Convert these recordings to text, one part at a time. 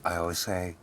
I always say,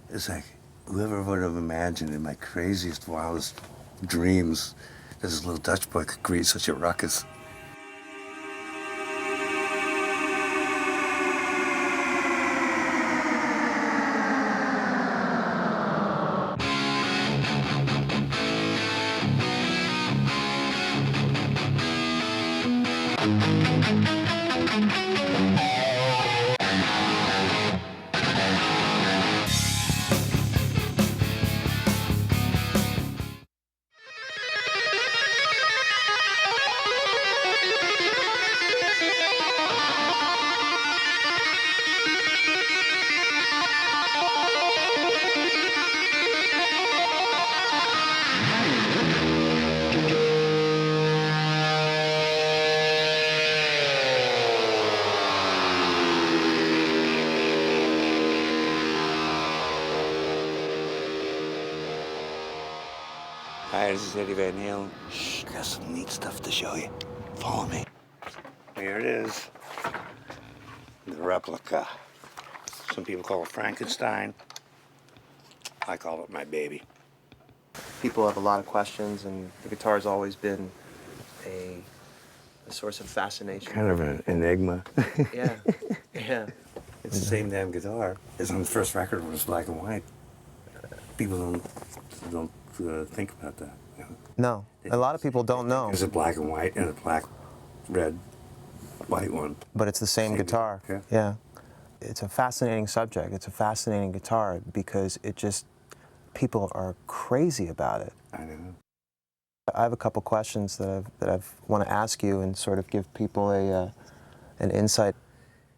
it's like, whoever would have imagined in my craziest, wildest dreams that this little Dutch boy could create such a ruckus. Hi, this is Eddie Van Halen. Shh, got some neat stuff to show you. Follow me. Here it is. The replica. Some people call it Frankenstein. I call it my baby. People have a lot of questions, and the guitar's always been a source of fascination. Kind of an enigma. Yeah, yeah. It's the same damn guitar as on the first record when it was black and white. People don't think about that. You know? No, a lot of people don't know. There's a black and white and a black, red, white one. But it's the same guitar. Yeah. It's a fascinating subject. It's a fascinating guitar because it just, people are crazy about it. I know. I have a couple questions that I want to ask you and sort of give people an insight.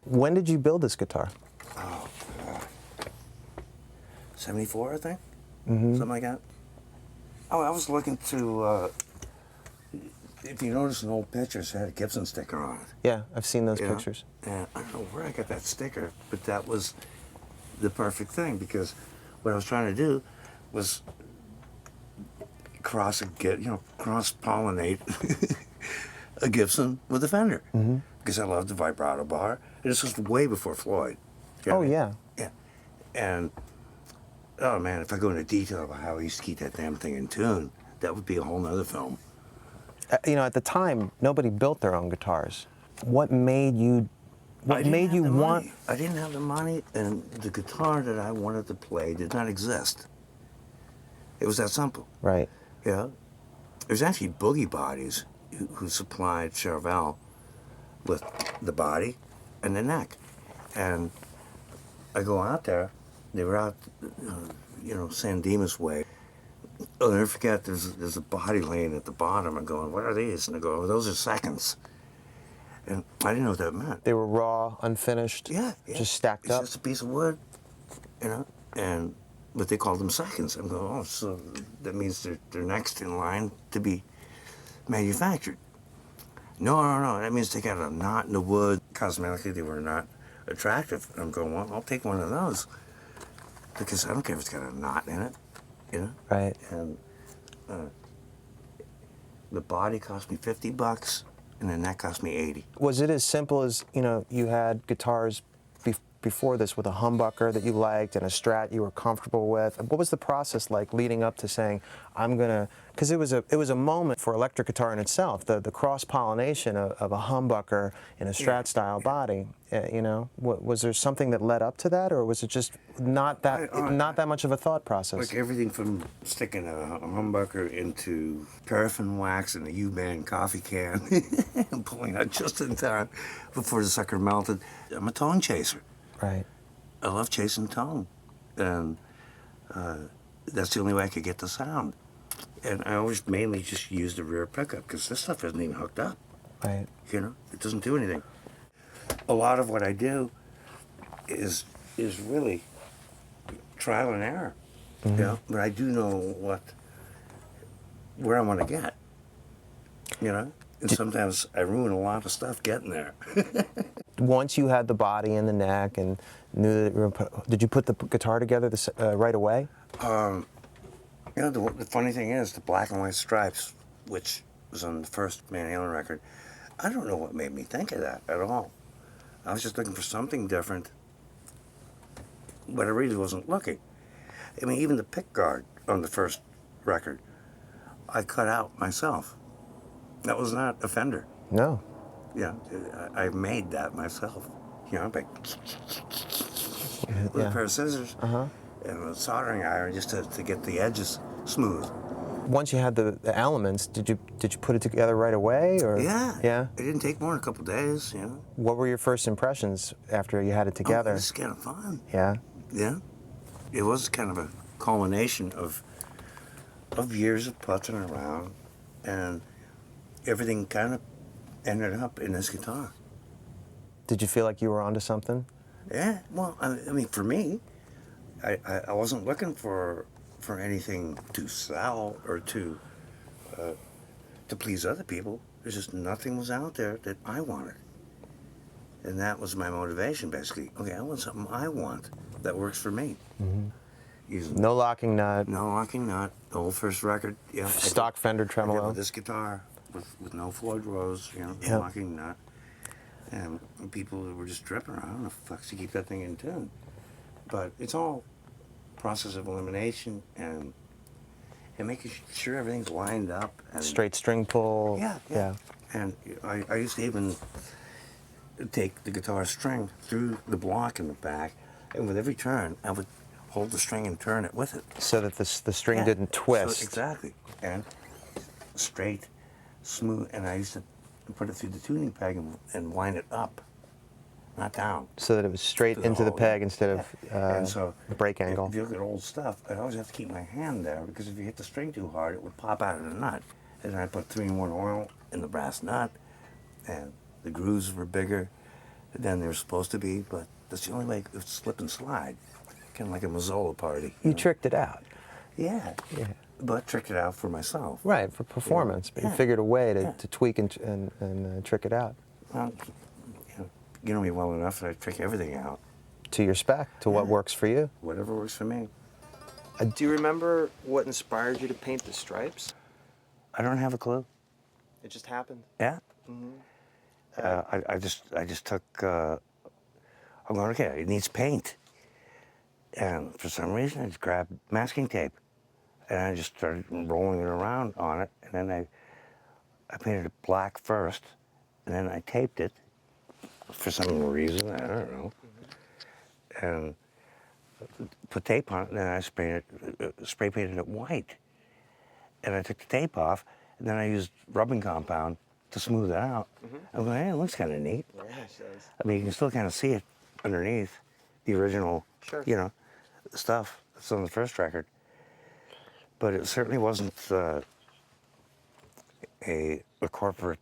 When did you build this guitar? Oh, 74, I think? Mm-hmm. Something like that. Oh, I was looking to, if you notice in old pictures, it had a Gibson sticker on it. Yeah, I've seen those pictures. And I don't know where I got that sticker, but that was the perfect thing because what I was trying to do was cross-pollinate a Gibson with a Fender. Mm-hmm. Because I loved the vibrato bar. And this was way before Floyd. Oh, yeah. Yeah. And, oh man, if I go into detail about how I used to keep that damn thing in tune, that would be a whole nother film. You know, at the time, nobody built their own guitars. What made you want? I didn't have the money, and the guitar that I wanted to play did not exist. It was that simple. Right. Yeah. There's actually Boogie Bodies who supplied Charvel with the body and the neck. And I go out there, they were out, San Dimas way. I'll never forget, there's a body laying at the bottom. I'm going, what are these? And I go, oh, those are seconds. And I didn't know what that meant. They were raw, unfinished, just stacked up? It's just a piece of wood, but they called them seconds. I'm going, oh, so that means they're next in line to be manufactured. No, that means they got a knot in the wood. Cosmetically, they were not attractive. I'm going, well, I'll take one of those because I don't care if it's got a knot in it, Right. And the body cost me $50, and the neck cost me $80. Was it as simple as, you had guitars before this with a humbucker that you liked and a Strat you were comfortable with? What was the process like leading up to saying, I'm gonna, because it was a moment for electric guitar in itself, the cross-pollination of a humbucker in a Strat style body, was there something that led up to that, or was it just not that much of a thought process? Like everything from sticking a humbucker into paraffin wax in a U-band coffee can and pulling out just in time before the sucker melted. I'm a tone chaser. Right. I love chasing tone, and that's the only way I could get the sound. And I always mainly just use the rear pickup because this stuff isn't even hooked up. Right. It doesn't do anything. A lot of what I do is really trial and error. Mm-hmm. But I do know where I want to get. And sometimes I ruin a lot of stuff getting there. Once you had the body and the neck and knew that you were did you put the guitar together right away? The funny thing is, the black and white stripes, which was on the first Van Halen record, I don't know what made me think of that at all. I was just looking for something different but I really wasn't looking. I mean, even the pick guard on the first record, I cut out myself. That was not a Fender. No. Yeah, I made that myself. You know, with a pair of scissors and a soldering iron just to get the edges smooth. Once you had the elements, did you put it together right away, or? Yeah. Yeah. It didn't take more than a couple days, you know. What were your first impressions after you had it together? Oh, this is kind of fun. Yeah. Yeah. It was kind of a culmination of years of putzing around, and everything kind of ended up in this guitar. Did you feel like you were onto something? Yeah. Well, I mean, for me, I wasn't looking for anything to sell or to please other people. There's just nothing was out there that I wanted, and that was my motivation, basically. Okay, I want something I want that works for me. Using No locking nut. no locking nut. The whole first record, yeah. Stock Fender I did tremolo. with this guitar with no Floyd Rose, you know, no Yep. locking nut. And people were just dripping around. How the fuck to keep that thing in tune? But it's all process of elimination and making sure everything's lined up. And Straight string pull. Yeah. And I used to even take the guitar string through the block in the back, and with every turn, I would hold the string and turn it with it. So that the string Yeah. didn't twist. So, exactly. And straight, smooth, and I used to put it through the tuning peg and wind it up, not down. So that it was straight To the into the hole, peg yeah. instead of And so, break angle. If you look at old stuff, I always have to keep my hand there, because if you hit the string too hard, it would pop out of the nut. And I put 3-in-1 oil in the brass nut, and the grooves were bigger than they were supposed to be, but that's the only way it would slip and slide, kind of like a Mazzola party. You know? tricked it out. Yeah. But tricked it out for myself. Right, for performance. But you Yeah. figured a way Yeah. to tweak and trick it out. Well, you know me well enough that I trick everything out. To your spec, to what Yeah. works for you. Whatever works for me. Do you remember what inspired you to paint the stripes? I don't have a clue. It just happened. Yeah. I just took. I'm going, okay, it needs paint, and for some reason I just grabbed masking tape, and I just started rolling it around on it, and then I painted it black first, and then I taped it for some reason, I don't know, and put tape on it, and then I spray painted it white, and I took the tape off, and then I used rubbing compound to smooth it out. I'm going, hey, it looks kind of neat. Yeah, it does. I mean, you can still kind of see it underneath the original, Sure. you know, stuff that's on the first record. But it certainly wasn't a corporate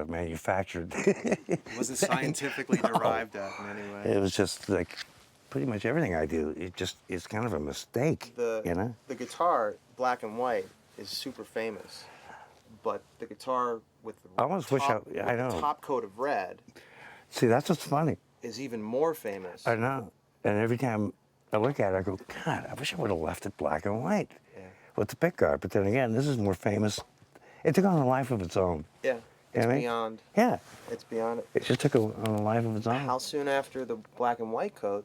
manufactured. It wasn't scientifically derived at in any way. It was just like pretty much everything I do. It's kind of a mistake, you know. The guitar, black and white, is super famous, but the guitar with the I almost wish I know. top coat of red See, that's what's funny. is even more famous. I know. And every time I look at it, I go, God, I wish I would have left it black and white with the pickguard. But then again, this is more famous. It took on a life of its own. Yeah, You it's know what I mean? beyond. Yeah, It's beyond it. it just took on a life of its own. How soon after the black and white coat?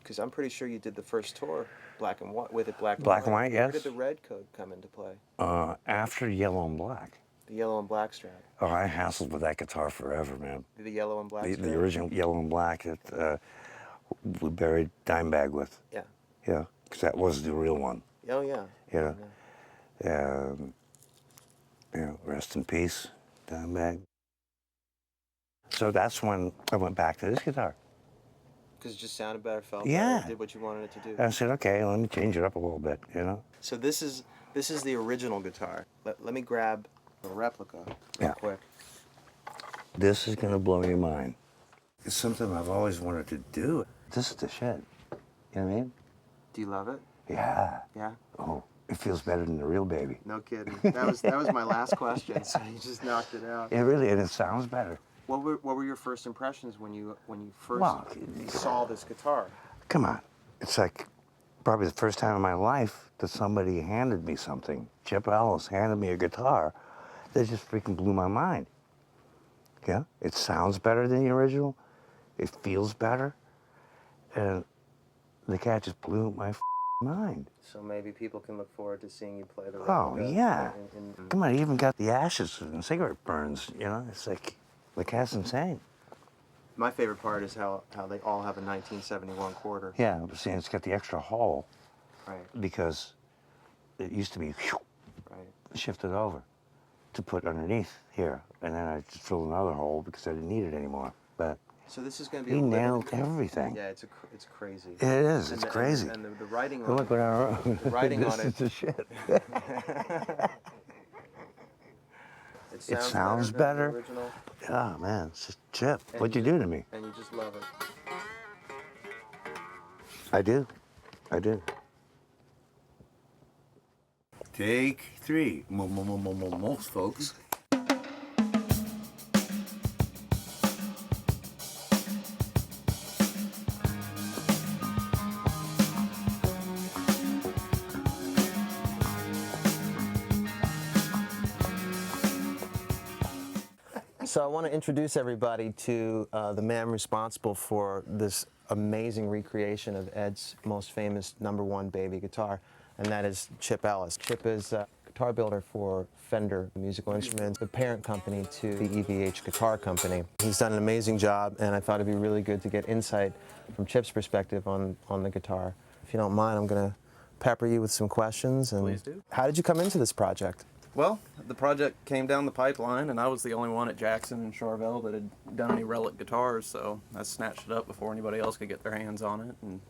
Because I'm pretty sure you did the first tour black and white with it black and white. Black and white, Where yes. did the red coat come into play? After Yellow and Black. The yellow and black strap. Oh, I hassled with that guitar forever, man. The yellow and black strap. The original Yellow and Black that we buried Dimebag with. Yeah. Yeah, because that was the real one. Oh yeah. You know. Rest in peace, Dimebag. So that's when I went back to this guitar. Because it just sounded better, felt Yeah. better, did what you wanted it to do. And I said, okay, let me change it up a little bit, you know. So this is the original guitar. Let me grab the replica real Yeah. quick. This is gonna blow your mind. It's something I've always wanted to do. This is the shit. You know what I mean? Do you love it? Yeah. Yeah. Oh, it feels better than the real baby. No kidding. That was my last question. So you just knocked it out. It really, and it sounds better. What were your first impressions when you first Well, saw this guitar? Come on. It's like probably the first time in my life that somebody handed me something. Chip Ellis handed me a guitar that just freaking blew my mind. Yeah? It sounds better than the original. It feels better. And the cat just blew my mind. So maybe people can look forward to seeing you play the Oh, replica yeah. in Come on, he even got the ashes and cigarette burns, you know? It's like, the cat's insane. My favorite part is how they all have a 1971 quarter. Yeah, but see, it's got the extra hole Right, because it used to be right. shifted over to put underneath here. And then I just filled another hole because I didn't need it anymore. But So this is going to be he a living- nailed everything. Yeah, it's crazy. It is, And it's the- crazy. And the writing But on look what I wrote. the writing This on it. is the shit. It sounds than better. the original, Oh, man, it's just Chip. and What'd you do to me? and you just love it. I do. I do. Take 3. Most folks. So I want to introduce everybody to the man responsible for this amazing recreation of Ed's most famous #1 baby guitar, and that is Chip Ellis. Chip is a guitar builder for Fender Musical Instruments, the parent company to the EVH Guitar Company. He's done an amazing job, and I thought it'd be really good to get insight from Chip's perspective on the guitar. If you don't mind, I'm going to pepper you with some questions. And Please do. How did you come into this project? Well, the project came down the pipeline, and I was the only one at Jackson and Charvel that had done any relic guitars, so I snatched it up before anybody else could get their hands on it, and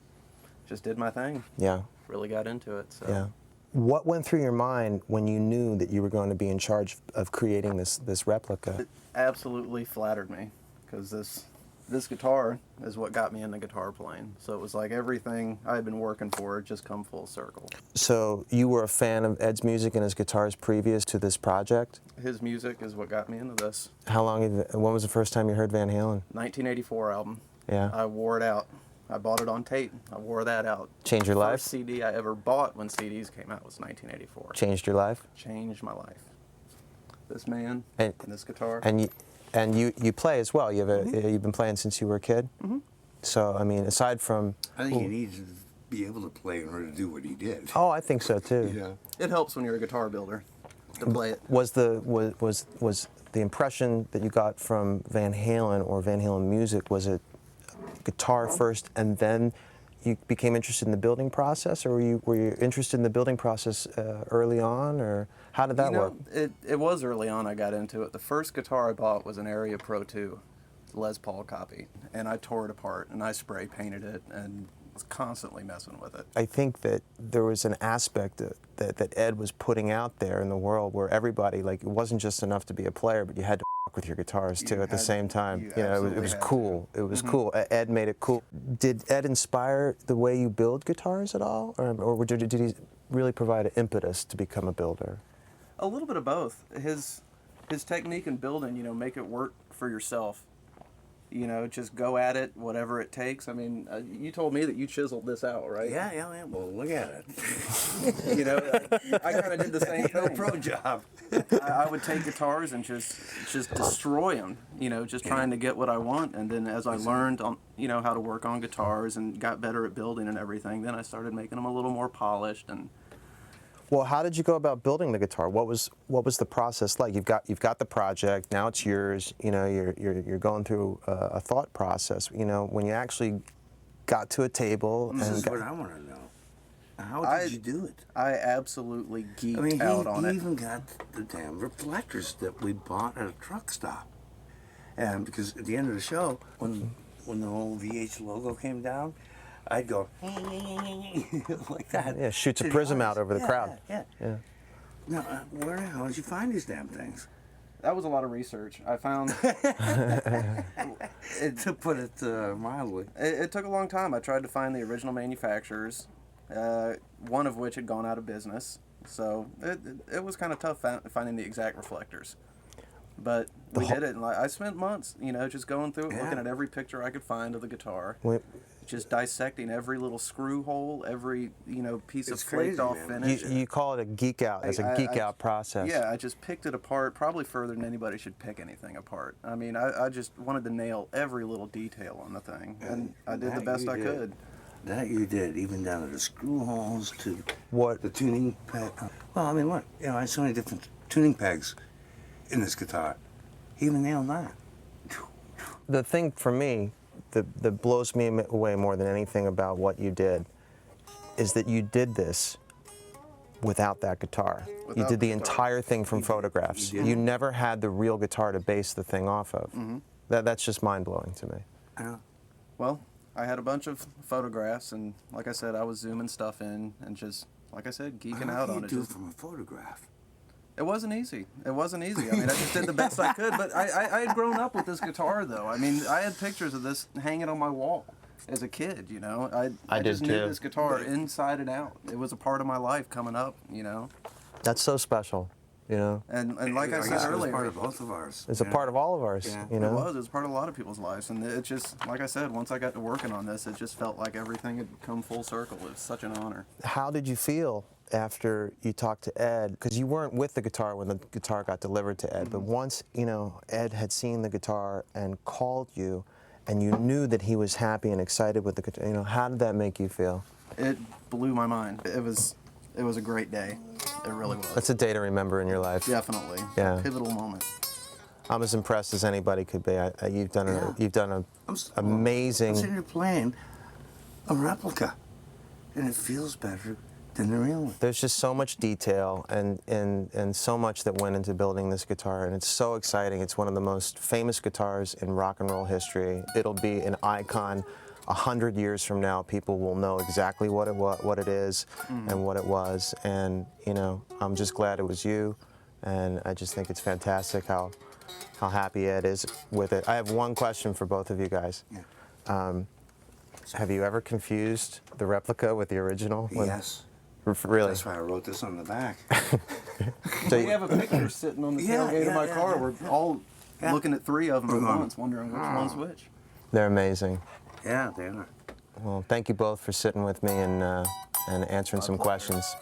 just did my thing. Yeah. Really got into it. So. Yeah. What went through your mind when you knew that you were going to be in charge of creating this replica? It absolutely flattered me, because this guitar is what got me into guitar playing. So it was like everything I had been working for just come full circle. So you were a fan of Ed's music and his guitars previous to this project? His music is what got me into this. How long? When was the first time you heard Van Halen? 1984 album. Yeah. I wore it out. I bought it on tape. I wore that out. Changed your life? First CD I ever bought when CDs came out was 1984. Changed your life? Changed my life. This man And- and this guitar. And you play as well. You've been playing since you were a kid. Mm-hmm. So I mean, aside from I think you need to be able to play in order to do what he did. oh, I think so too. Yeah. It helps when you're a guitar builder to play it. Was the impression that you got from Van Halen or Van Halen music, was it guitar first and then you became interested in the building process, or were you interested in the building process early on, or how did that work? It was early on I got into it. The first guitar I bought was an Area Pro 2 Les Paul copy, and I tore it apart and I spray painted it and was constantly messing with it. I think that there was an aspect that Ed was putting out there in the world where everybody, like, it wasn't just enough to be a player, but you had to f with your guitars too at the same time. you You know, it absolutely was had cool. It was cool. Ed made it cool. Did Ed inspire the way you build guitars at all, or did he really provide an impetus to become a builder? A little bit of both. His technique in building, make it work for yourself. Just go at it, whatever it takes. I mean, you told me that you chiseled this out, right? Yeah. Well, look at it. I kind of did the same No thing. pro job. I would take guitars and just destroy them, just trying to get what I want. And then as I learned on, how to work on guitars and got better at building and everything, then I started making them a little more polished. And Well, how did you go about building the guitar? What was the process like? You've got the project, now it's yours. You're going through a thought process. When you actually got to a table This and is what I want to know. How did you do it? I absolutely geeked I mean, out on he it. even got the damn reflectors that we bought at a truck stop. And because at the end of the show, when the whole VH logo came down, I'd go like that. yeah, shoots a to the prism out audience. over the crowd. Yeah. Now, where the hell did you find these damn things? That was a lot of research. I found To put it mildly. it took a long time. I tried to find the original manufacturers, one of which had gone out of business. So it was kind of tough finding the exact reflectors. But we did it, and I spent months, just going through it, Yeah. looking at every picture I could find of the guitar, Wait, just dissecting every little screw hole, every piece It's of flaked crazy, off man. finish. you call it a geek out. It's a geek out process. Yeah, I just picked it apart, probably further than anybody should pick anything apart. I mean, I just wanted to nail every little detail on the thing, and I did the That best you I did. could. That you did, even down to the screw holes, to What? the tuning peg. Well, I mean, what? You know, I had so many different tuning pegs in this guitar. He even nailed that. The thing for me that blows me away more than anything about what you did is that you did this without that guitar. You Without did the the guitar. entire thing from photographs. You did. You never had the real guitar to base the thing off of. That's just mind-blowing to me. Well, I had a bunch of photographs, and like I said, I was zooming stuff in and just, like I said, geeking out on it. Do it Just, from a photograph. it wasn't easy. It wasn't easy. I mean, I just did the best I could. But I had grown up with this guitar, though. I mean, I had pictures of this hanging on my wall as a kid. You know, I did just knew too. this guitar inside and out. It was a part of my life coming up. You know, That's so special, you know? and like I guess said it was earlier, part of both of ours. It's a part of all of ours, Yeah. you know? It was part of a lot of people's lives, and it just, like I said, once I got to working on this, it just felt like everything had come full circle. It was such an honor. How did you feel after you talked to Ed? Because you weren't with the guitar when the guitar got delivered to Ed, but once, you know, Ed had seen the guitar and called you, and you knew that he was happy and excited with the guitar, you know, how did that make you feel? It blew my mind. It was a great day. It really was. That's a day to remember in your life. Definitely. Yeah. Pivotal moment. I'm as impressed as anybody could be. You've done Yeah. you've done an I'm sitting amazing. here playing a replica, and it feels better than the real one. There's just so much detail and so much that went into building this guitar, and it's so exciting. It's one of the most famous guitars in rock and roll history. It'll be an icon. 100 years from now, people will know exactly what it is and what it was. And you know, I'm just glad it was you, and I just think it's fantastic how happy Ed is with it. I have one question for both of you guys. Yeah. Have you ever confused the replica with the original? Yes. Really? That's why I wrote this on the back. We have a picture sitting on the Yeah, tailgate of my yeah, car. yeah. We're all Yeah. looking at three of them at Mhm. once, wondering which one's which. They're amazing. Yeah, they are. Well, thank you both for sitting with me and answering some pleasure. questions.